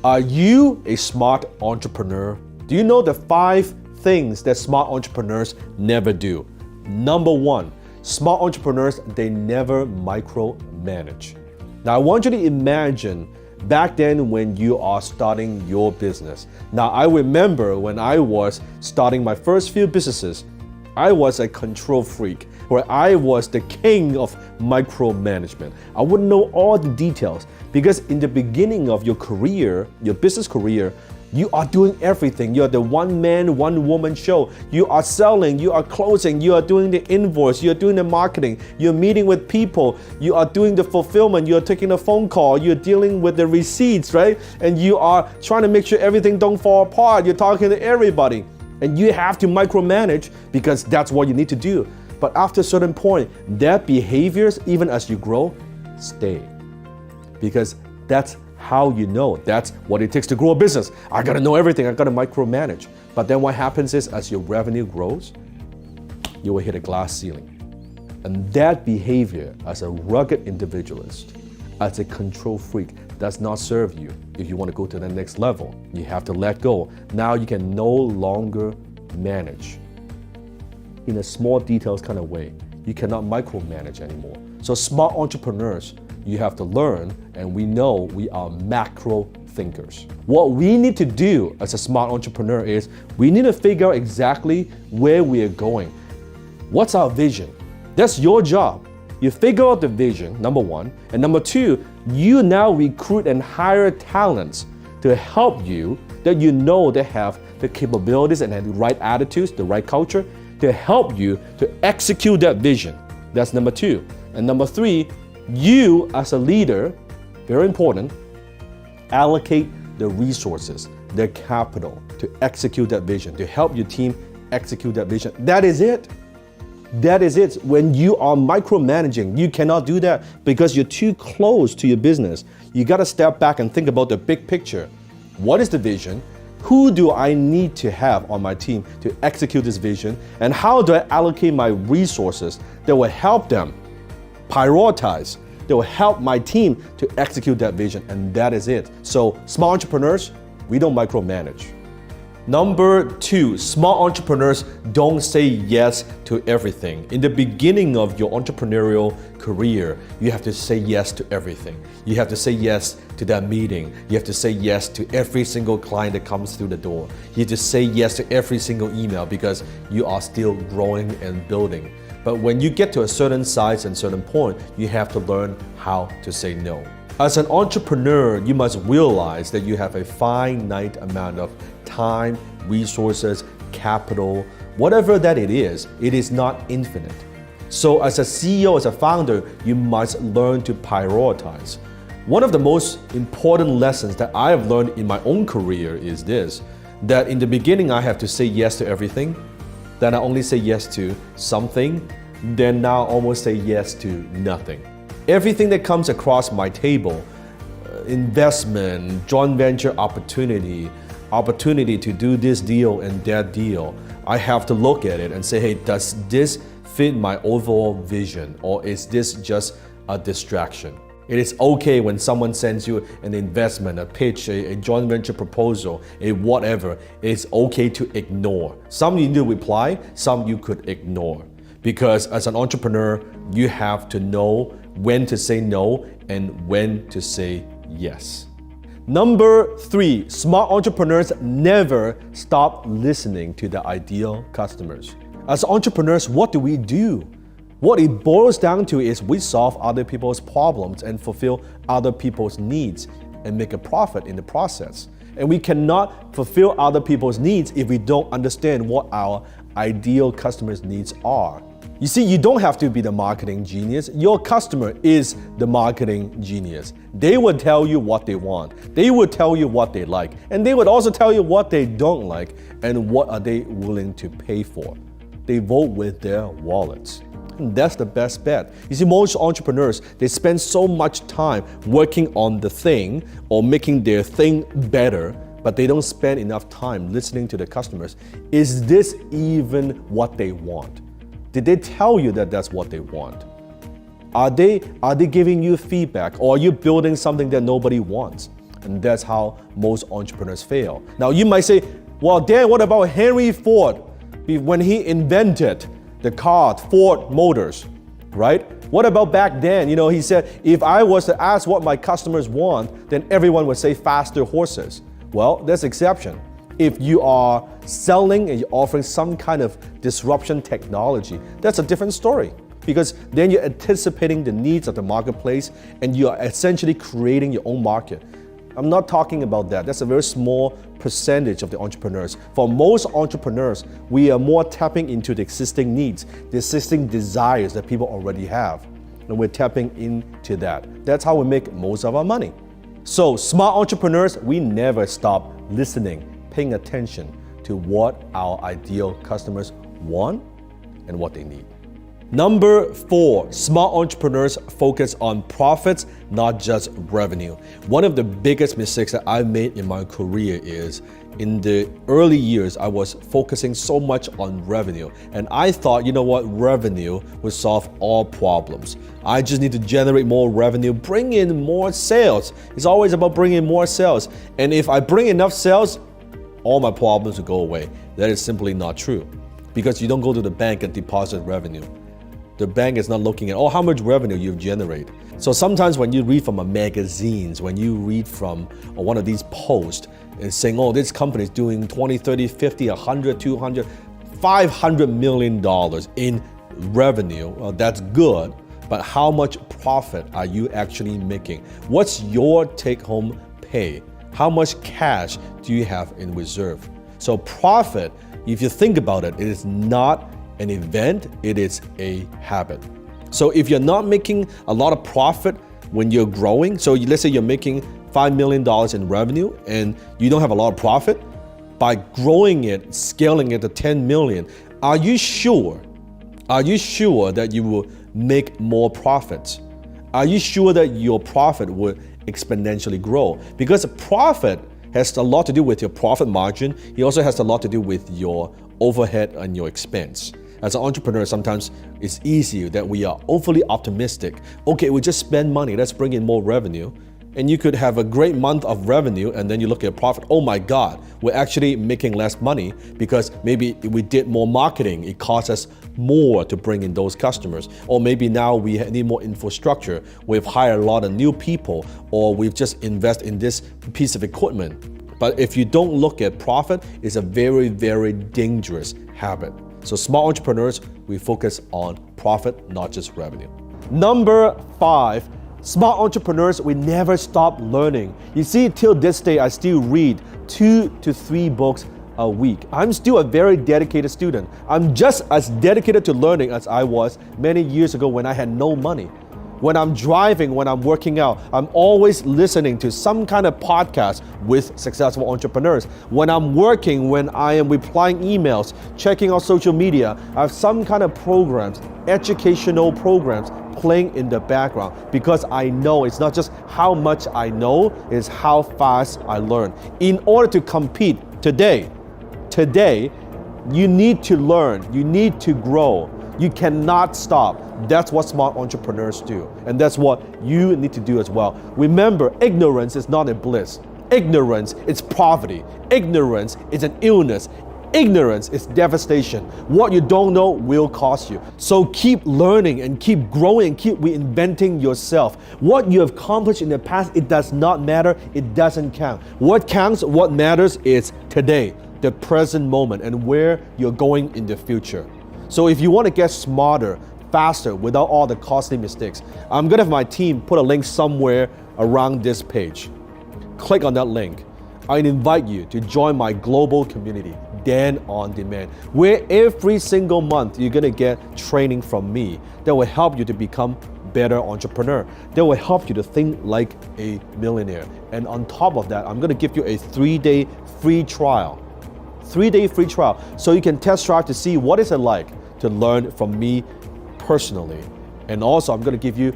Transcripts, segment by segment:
Are you a smart entrepreneur? Do you know the 5 things that smart entrepreneurs never do? Number 1, smart entrepreneurs, they never micromanage. Now, I want you to imagine back then when you are starting your business. Now, I remember when I was starting my first few businesses, I was a control freak, where I was the king of micromanagement. I wouldn't know all the details because in the beginning of your career, your business career, you are doing everything. You're the one-man, one-woman show. You are selling, you are closing, you are doing the invoice, you're doing the marketing, you're meeting with people, you are doing the fulfillment, you're taking a phone call, you're dealing with the receipts, right? And you are trying to make sure everything don't fall apart. You're talking to everybody. And you have to micromanage because that's what you need to do. But after a certain point, that behaviors, even as you grow, stay. Because that's how you know. That's what it takes to grow a business. I gotta know everything, I gotta micromanage. But then what happens is, as your revenue grows, you will hit a glass ceiling. And that behavior, as a rugged individualist, as a control freak, does not serve you. If you want to go to the next level, you have to let go. Now you can no longer manage in a small details kind of way. You cannot micromanage anymore. So smart entrepreneurs, you have to learn, and we know we are macro thinkers. What we need to do as a smart entrepreneur is we need to figure out exactly where we are going. What's our vision? That's your job. You figure out the vision, number 1. And number 2, you now recruit and hire talents to help you that you know they have the capabilities and have the right attitudes, the right culture, to help you to execute that vision. That's number 2. And number 3, you as a leader, very important, allocate the resources, the capital to execute that vision, to help your team execute that vision. That is it. That is it. When you are micromanaging, you cannot do that because you're too close to your business. You got to step back and think about the big picture. What is the vision? Who do I need to have on my team to execute this vision? And how do I allocate my resources that will help them prioritize, that will help my team to execute that vision? And that is it. So smart entrepreneurs, we don't micromanage. Number 2, smart entrepreneurs don't say yes to everything. In the beginning of your entrepreneurial career, you have to say yes to everything. You have to say yes to that meeting. You have to say yes to every single client that comes through the door. You have to say yes to every single email because you are still growing and building. But when you get to a certain size and certain point, you have to learn how to say no. As an entrepreneur, you must realize that you have a finite amount of time, resources, capital, whatever that it is not infinite. So as a CEO, as a founder, you must learn to prioritize. One of the most important lessons that I have learned in my own career is this, that in the beginning I have to say yes to everything, then I only say yes to something, then now almost say yes to nothing. Everything that comes across my table, investment, joint venture opportunity to do this deal and that deal, I have to look at it and say, hey, does this fit my overall vision, or is this just a distraction? It is okay when someone sends you an investment, a pitch, a joint venture proposal, a whatever. It's okay to ignore. Some you need to reply, some you could ignore. Because as an entrepreneur, you have to know when to say no and when to say yes. Number 3, smart entrepreneurs never stop listening to their ideal customers. As entrepreneurs, what do? What it boils down to is we solve other people's problems and fulfill other people's needs and make a profit in the process. And we cannot fulfill other people's needs if we don't understand what our ideal customers' needs are. You see, you don't have to be the marketing genius. Your customer is the marketing genius. They will tell you what they want. They will tell you what they like. And they would also tell you what they don't like and what are they willing to pay for. They vote with their wallets. And that's the best bet. You see, most entrepreneurs, they spend so much time working on the thing or making their thing better, but they don't spend enough time listening to the customers. Is this even what they want? Did they tell you that that's what they want? Are they giving you feedback, or are you building something that nobody wants? And that's how most entrepreneurs fail. Now you might say, well, Dan, what about Henry Ford when he invented the car, Ford Motors, right? What about back then? He said, if I was to ask what my customers want, then everyone would say faster horses. Well, there's exception. If you are selling and you're offering some kind of disruption technology, that's a different story. Because then you're anticipating the needs of the marketplace and you are essentially creating your own market. I'm not talking about that. That's a very small percentage of the entrepreneurs. For most entrepreneurs, we are more tapping into the existing needs, the existing desires that people already have. And we're tapping into that. That's how we make most of our money. So smart entrepreneurs, we never stop listening, paying attention to what our ideal customers want and what they need. Number 4, smart entrepreneurs focus on profits, not just revenue. One of the biggest mistakes that I made in my career is in the early years, I was focusing so much on revenue. And I thought, revenue would solve all problems. I just need to generate more revenue, bring in more sales. It's always about bringing in more sales. And if I bring enough sales, all my problems will go away. That is simply not true, because you don't go to the bank and deposit revenue. The bank is not looking at, how much revenue you've generated. So sometimes when you read from a magazines, when you read from one of these posts and saying, this company is doing 20, 30, 50, 100, 200, $500 million in revenue, well, that's good. But how much profit are you actually making? What's your take-home pay? How much cash do you have in reserve? So profit, if you think about it, it is not an event, it is a habit. So if you're not making a lot of profit when you're growing, so let's say you're making $5 million in revenue and you don't have a lot of profit, by growing it, scaling it to 10 million, are you sure that you will make more profits? Are you sure that your profit will exponentially grow? Because profit has a lot to do with your profit margin. It also has a lot to do with your overhead and your expense. As an entrepreneur, sometimes it's easy that we are overly optimistic. Okay, we just spend money, let's bring in more revenue. And you could have a great month of revenue and then you look at profit, oh my God, we're actually making less money because maybe we did more marketing, it cost us more to bring in those customers. Or maybe now we need more infrastructure, we've hired a lot of new people, or we've just invested in this piece of equipment. But if you don't look at profit, it's a very, very dangerous habit. So smart entrepreneurs, we focus on profit, not just revenue. Number 5, smart entrepreneurs, we never stop learning. You see, till this day, I still read 2 to 3 books a week. I'm still a very dedicated student. I'm just as dedicated to learning as I was many years ago when I had no money. When I'm driving, when I'm working out, I'm always listening to some kind of podcast with successful entrepreneurs. When I'm working, when I am replying emails, checking out social media, I have some kind of programs, educational programs playing in the background, because I know it's not just how much I know, it's how fast I learn. In order to compete today, you need to learn, you need to grow. You cannot stop. That's what smart entrepreneurs do. And that's what you need to do as well. Remember, ignorance is not a bliss. Ignorance is poverty. Ignorance is an illness. Ignorance is devastation. What you don't know will cost you. So keep learning and keep growing and keep reinventing yourself. What you have accomplished in the past, it does not matter. It doesn't count. What counts, what matters is today, the present moment, and where you're going in the future. So if you want to get smarter, faster, without all the costly mistakes, I'm going to have my team put a link somewhere around this page. Click on that link. I invite you to join my global community, Dan On Demand, where every single month you're going to get training from me that will help you to become better entrepreneur, that will help you to think like a millionaire. And on top of that, I'm going to give you a 3-day free trial. 3-day free trial, so you can test drive to see what is it like to learn from me personally. And also, I'm going to give you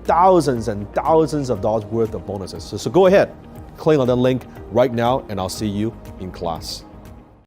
thousands and thousands of dollars worth of bonuses. So go ahead, click on that link right now, and I'll see you in class.